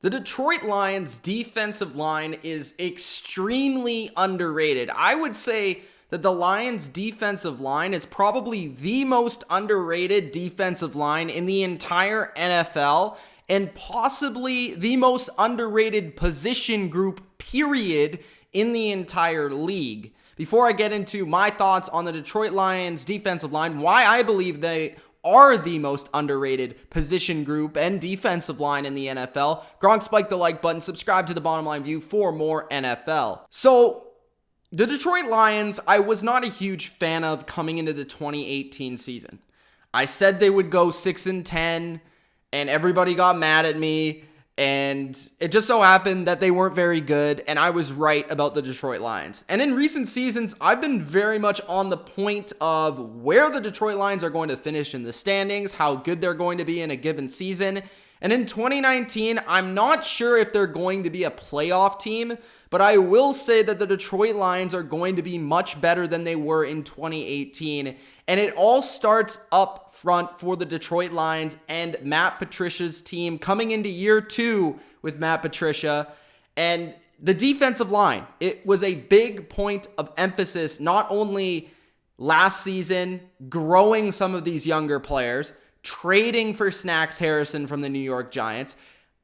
The Detroit Lions defensive line is extremely underrated. I would say that the Lions defensive line is probably the most underrated defensive line in the entire NFL and possibly the most underrated position group, period, in the entire league. Before I get into my thoughts on the Detroit Lions defensive line, why I believe they are the most underrated position group and defensive line in the NFL, Gronk, spike the like button, subscribe to the Bottom Line View for more NFL. So, the Detroit Lions, I was not a huge fan of coming into the 2018 season. I said they would go 6-10, and everybody got mad at me, and it just so happened that they weren't very good, and I was right about the Detroit Lions. And in recent seasons, I've been very much on the point of where the Detroit Lions are going to finish in the standings, how good they're going to be in a given season. And in 2019, I'm not sure if they're going to be a playoff team, but I will say that the Detroit Lions are going to be much better than they were in 2018. And it all starts up front for the Detroit Lions and Matt Patricia's team coming into year 2 with Matt Patricia. And the defensive line, it was a big point of emphasis, not only last season, growing some of these younger players, trading for Snacks Harrison from the New York Giants,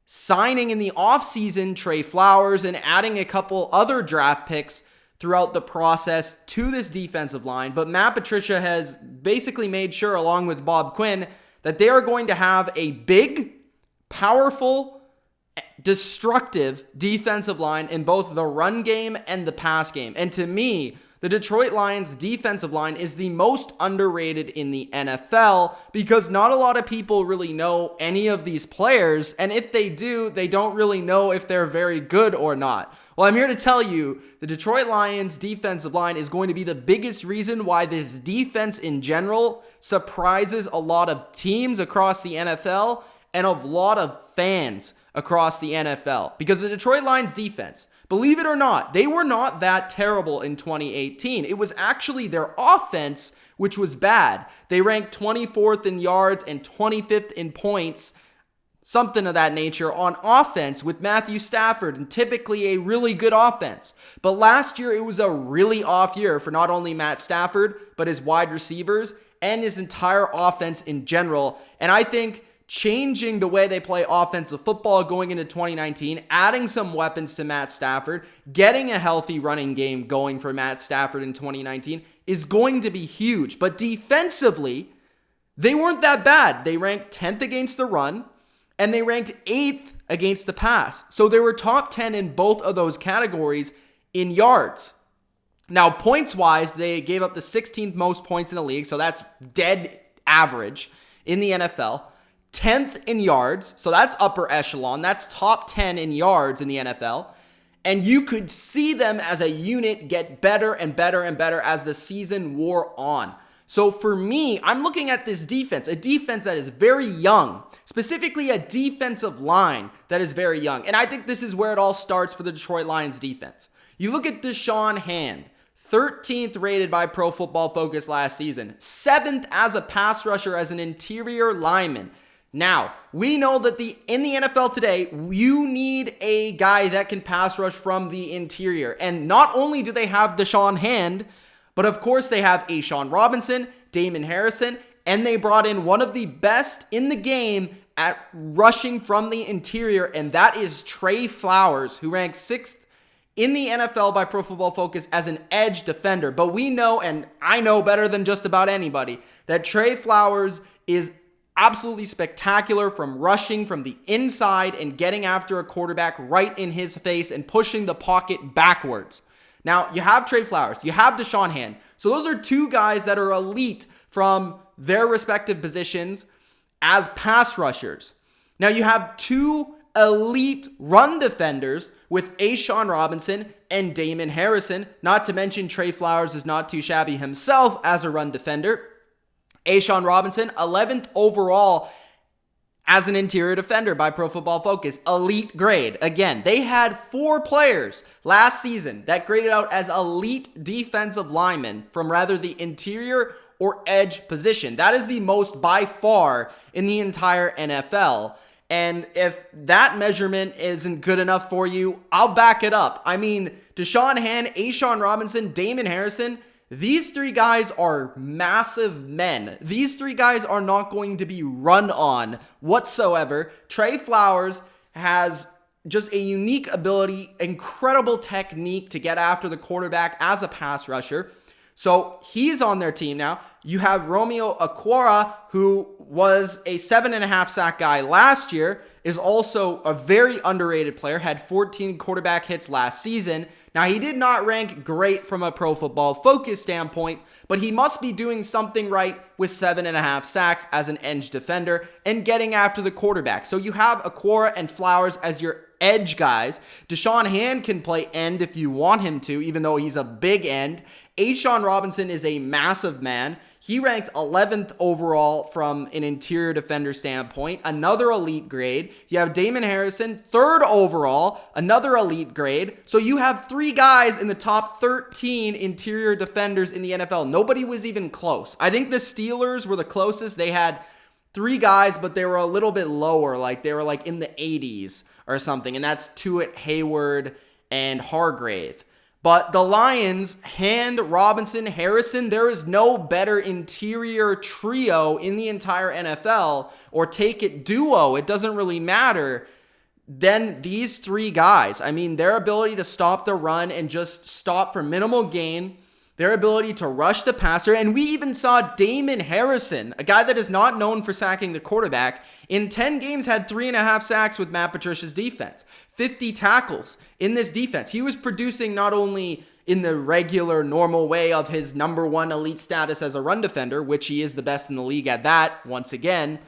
signing in the offseason Trey Flowers, and adding a couple other draft picks throughout the process to this defensive line. But Matt Patricia has basically made sure, along with Bob Quinn, that they are going to have a big, powerful, destructive defensive line in both the run game and the pass game. And to me, the Detroit Lions defensive line is the most underrated in the NFL because not a lot of people really know any of these players. And if they do, they don't really know if they're very good or not. Well, I'm here to tell you the Detroit Lions defensive line is going to be the biggest reason why this defense in general surprises a lot of teams across the NFL and a lot of fans across the NFL. Because the Detroit Lions defense, believe it or not, they were not that terrible in 2018. It was actually their offense which was bad. They ranked 24th in yards and 25th in points, something of that nature, on offense with Matthew Stafford, and typically a really good offense. But last year, it was a really off year for not only Matt Stafford, but his wide receivers and his entire offense in general. And I think changing the way they play offensive football going into 2019, adding some weapons to Matt Stafford, getting a healthy running game going for Matt Stafford in 2019 is going to be huge. But defensively, they weren't that bad. They ranked 10th against the run, and they ranked 8th against the pass. So they were top 10 in both of those categories in yards. Now, points-wise, they gave up the 16th most points in the league, so that's dead average in the NFL. 10th in yards, so that's upper echelon. That's top 10 in yards in the NFL. And you could see them as a unit get better and better and better as the season wore on. So for me, I'm looking at this defense, a defense that is very young, specifically a defensive line that is very young. And I think this is where it all starts for the Detroit Lions defense. You look at Deshaun Hand, 13th rated by Pro Football Focus last season, 7th as a pass rusher as an interior lineman. Now, we know that in the NFL today, you need a guy that can pass rush from the interior. And not only do they have Deshaun Hand, but of course they have A'Shawn Robinson, Damon Harrison, and they brought in one of the best in the game at rushing from the interior, and that is Trey Flowers, who ranks 6th in the NFL by Pro Football Focus as an edge defender. But we know, and I know better than just about anybody, that Trey Flowers is absolutely spectacular from rushing from the inside and getting after a quarterback right in his face and pushing the pocket backwards. Now, you have Trey Flowers, you have Deshaun Hand. So those are two guys that are elite from their respective positions as pass rushers. Now, you have two elite run defenders with A'Shawn Robinson and Damon Harrison. Not to mention Trey Flowers is not too shabby himself as a run defender. A'Shawn Robinson, 11th overall as an interior defender by Pro Football Focus. Elite grade. Again, they had 4 players last season that graded out as elite defensive linemen from rather the interior or edge position. That is the most by far in the entire NFL. And if that measurement isn't good enough for you, I'll back it up. I mean, Deshaun Hand, A'Shawn Robinson, Damon Harrison, these three guys are massive men. These three guys are not going to be run on whatsoever. Trey Flowers has just a unique ability, incredible technique to get after the quarterback as a pass rusher. So he's on their team now. You have Romeo Okwara, who was a 7.5 sack guy last year, is also a very underrated player, had 14 quarterback hits last season. Now, he did not rank great from a Pro Football Focus standpoint, but he must be doing something right with 7.5 sacks as an edge defender and getting after the quarterback. So you have Okwara and Flowers as your edge guys. Deshaun Hand can play end if you want him to, even though he's a big end. A'Shawn Robinson is a massive man. He ranked 11th overall from an interior defender standpoint, another elite grade. You have Damon Harrison, 3rd overall, another elite grade. So you have 3 guys in the top 13 interior defenders in the NFL. Nobody was even close. I think the Steelers were the closest. They had 3 guys, but they were a little bit lower. Like they were like in the 80s or something. And that's Tuitt, Hayward, and Hargrave. But the Lions, Hand, Robinson, Harrison, there is no better interior trio in the entire NFL, or take it duo, it doesn't really matter, than these 3 guys. I mean, their ability to stop the run and just stop for minimal gain, their ability to rush the passer, and we even saw Damon Harrison, a guy that is not known for sacking the quarterback, in 10 games had 3.5 sacks with Matt Patricia's defense, 50 tackles in this defense. He was producing not only in the regular, normal way of his number 1 elite status as a run defender, which he is the best in the league at that, once again,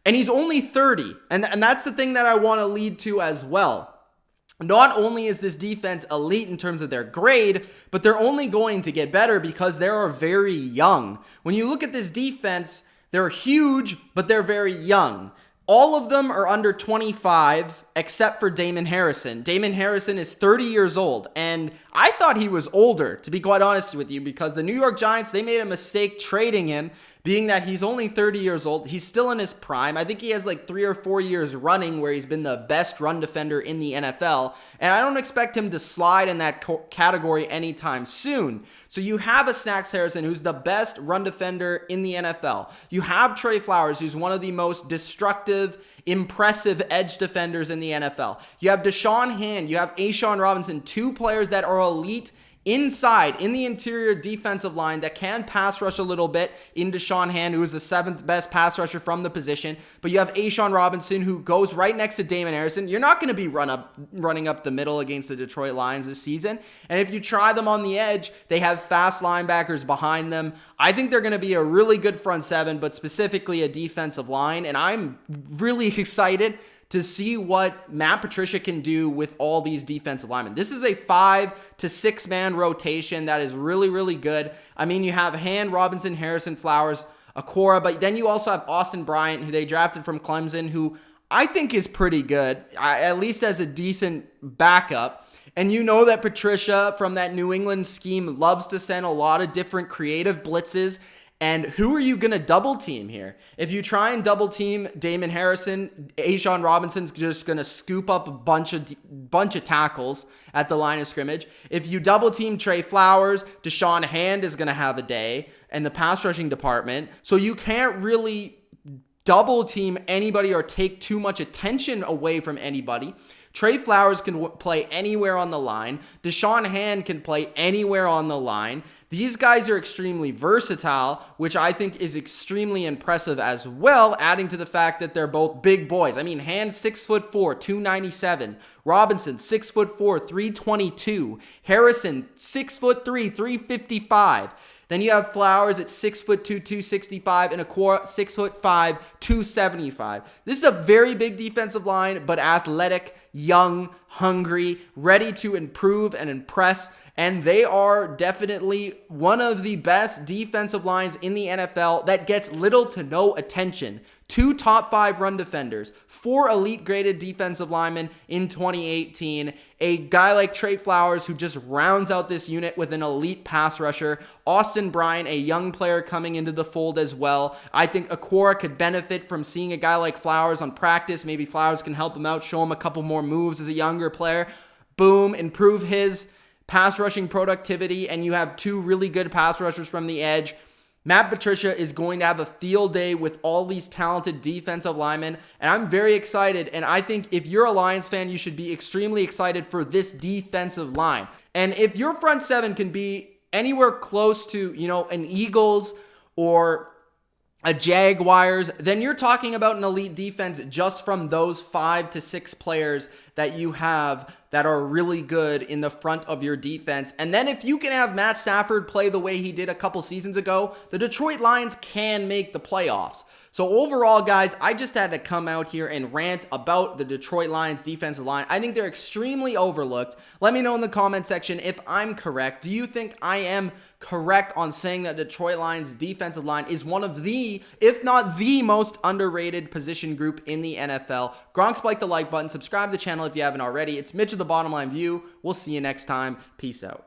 and he's only 30, and that's the thing that I want to lead to as well. Not only is this defense elite in terms of their grade, but they're only going to get better because they are very young. When you look at this defense, they're huge, but they're very young. All of them are under 25, except for Damon Harrison. Damon Harrison is 30 years old, and I thought he was older, to be quite honest with you, because the New York Giants, they made a mistake trading him, being that he's only 30 years old. He's still in his prime. I think he has like 3 or 4 years running where he's been the best run defender in the NFL, and I don't expect him to slide in that category anytime soon. So you have a Snacks Harrison, who's the best run defender in the NFL. You have Trey Flowers, who's one of the most destructive, impressive edge defenders in the NFL. You have Deshaun Hand, you have A'Shawn Robinson, 2 players that are elite inside, in the interior defensive line that can pass rush a little bit in Deshaun Hand, who is the 7th best pass rusher from the position. But you have A'Shawn Robinson, who goes right next to Damon Harrison. You're not going to be running up the middle against the Detroit Lions this season. And if you try them on the edge, they have fast linebackers behind them. I think they're going to be a really good front 7, but specifically a defensive line. And I'm really excited to see what Matt Patricia can do with all these defensive linemen. This is a 5 to 6 man rotation that is really, really good. I mean, you have Hand, Robinson, Harrison, Flowers, Okwara, but then you also have Austin Bryant, who they drafted from Clemson, who I think is pretty good, at least as a decent backup. And you know that Patricia from that New England scheme loves to send a lot of different creative blitzes. And who are you going to double team here? If you try and double team Damon Harrison, A'Shawn Robinson's just going to scoop up a bunch of tackles at the line of scrimmage. If you double team Trey Flowers, Deshaun Hand is going to have a day in the pass rushing department. So you can't really double team anybody or take too much attention away from anybody. Trey Flowers can play anywhere on the line. Deshaun Hand can play anywhere on the line. These guys are extremely versatile, which I think is extremely impressive as well, adding to the fact that they're both big boys. I mean, Hand 6'4", 297. Robinson 6'4", 322. Harrison 6'3", 355. Then you have Flowers at 6'2", 265, and Okwara 6'5", 275. This is a very big defensive line, but athletic, young, hungry, ready to improve and impress, and they are definitely one of the best defensive lines in the NFL that gets little to no attention. 2 top 5 run defenders, 4 elite graded defensive linemen in 2018, a guy like Trey Flowers who just rounds out this unit with an elite pass rusher, Austin Bryant, a young player coming into the fold as well. I think Okora could benefit from seeing a guy like Flowers on practice. Maybe Flowers can help him out, show him a couple more moves as a younger player. Boom, improve his pass rushing productivity, and you have 2 really good pass rushers from the edge. Matt Patricia is going to have a field day with all these talented defensive linemen, and I'm very excited, and I think if you're a Lions fan, you should be extremely excited for this defensive line. And if your front 7 can be anywhere close to, an Eagles or a Jaguars, then you're talking about an elite defense just from those 5 to 6 players that you have that are really good in the front of your defense. And then if you can have Matt Stafford play the way he did a couple seasons ago, the Detroit Lions can make the playoffs. So overall, guys, I just had to come out here and rant about the Detroit Lions defensive line. I think they're extremely overlooked. Let me know in the comment section if I'm correct. Do you think I am correct on saying that Detroit Lions defensive line is one of the, if not the most underrated position group in the NFL? Gronk, spike the like button, subscribe to the channel if you haven't already. It's Mitch of the Bottom Line View. We'll see you next time. Peace out.